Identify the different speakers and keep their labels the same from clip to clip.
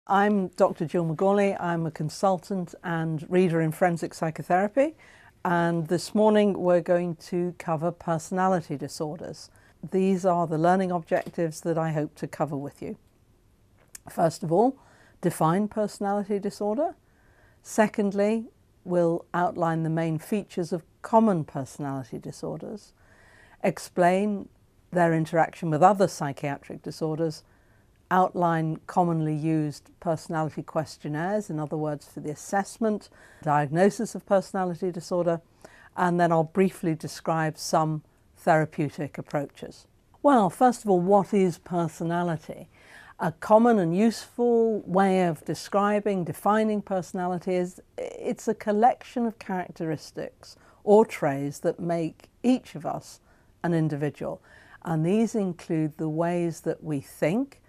Speaker 1: I'm Dr. Gill McGauley. I'm a consultant and reader in forensic psychotherapy, and this morning we're going to cover personality disorders. These are the learning objectives that I hope to cover with you. First of all, define personality disorder. Secondly, we'll outline the main features of common personality disorders, explain their interaction with other psychiatric disorders, outline commonly used personality questionnaires, in other words, for the assessment, diagnosis of personality disorder, and then I'll briefly describe some therapeutic approaches. Well, first of all, what is personality? A common and useful way of defining personality is it's a collection of characteristics or traits that make each of us an individual. And these include the ways that we think,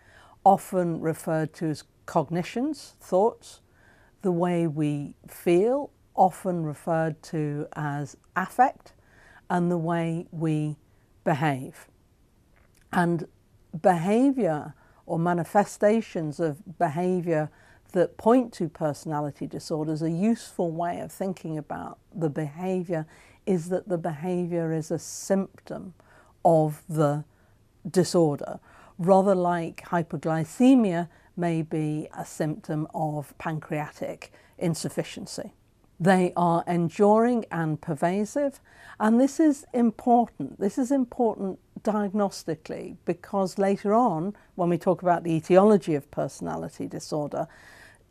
Speaker 1: often referred to as cognitions, thoughts, the way we feel, often referred to as affect, and the way we behave. And behaviour or manifestations of behaviour that point to personality disorders, a useful way of thinking about the behaviour is that the behaviour is a symptom of the disorder, rather like hypoglycemia may be a symptom of pancreatic insufficiency. They are enduring and pervasive, and this is important. This is important diagnostically because later on, when we talk about the etiology of personality disorder,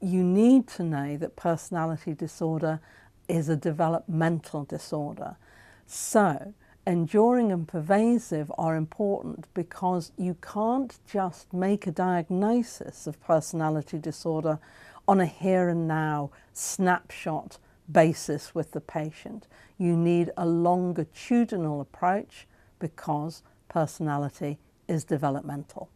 Speaker 1: you need to know that personality disorder is a developmental disorder. So, enduring and pervasive are important because you can't just make a diagnosis of personality disorder on a here and now snapshot basis with the patient. You need a longitudinal approach because personality is developmental.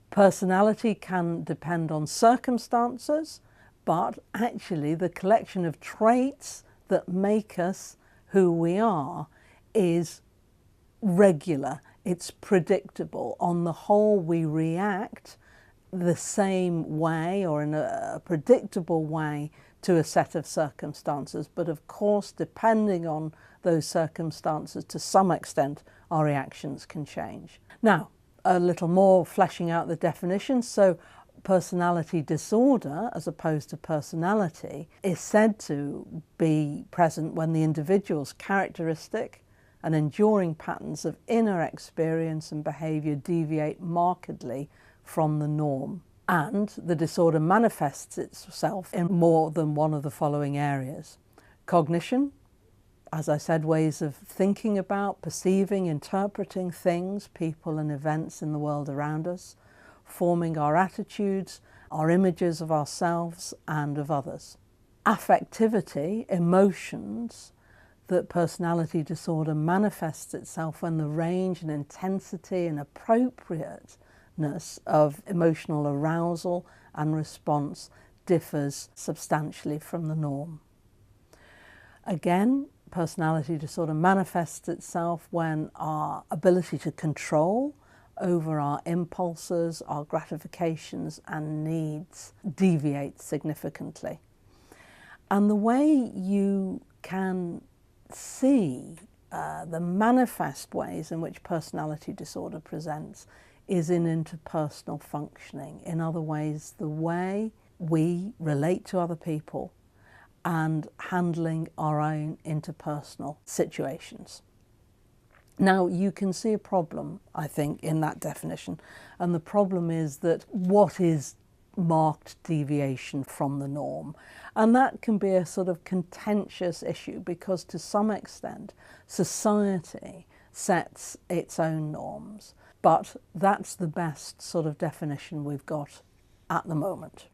Speaker 1: Personality can depend on circumstances, but actually the collection of traits that make us who we are is regular, it's predictable. On the whole, we react the same way or in a predictable way to a set of circumstances, but of course, depending on those circumstances, to some extent, our reactions can change. Now, a little more fleshing out the definition. So, personality disorder, as opposed to personality, is said to be present when the individual's characteristic and enduring patterns of inner experience and behaviour deviate markedly from the norm. And the disorder manifests itself in more than one of the following areas. Cognition, as I said, ways of thinking about, perceiving, interpreting things, people and events in the world around us, forming our attitudes, our images of ourselves and of others. Affectivity, emotions, that personality disorder manifests itself when the range and intensity and appropriateness of emotional arousal and response differs substantially from the norm. Again, personality disorder manifests itself when our ability to control over our impulses, our gratifications and needs deviates significantly. And the way you can see the manifest ways in which personality disorder presents is in interpersonal functioning. In other ways, the way we relate to other people and handling our own interpersonal situations. Now, you can see a problem, I think, in that definition, and the problem is that what is marked deviation from the norm? And that can be a sort of contentious issue because to some extent society sets its own norms, but that's the best sort of definition we've got at the moment.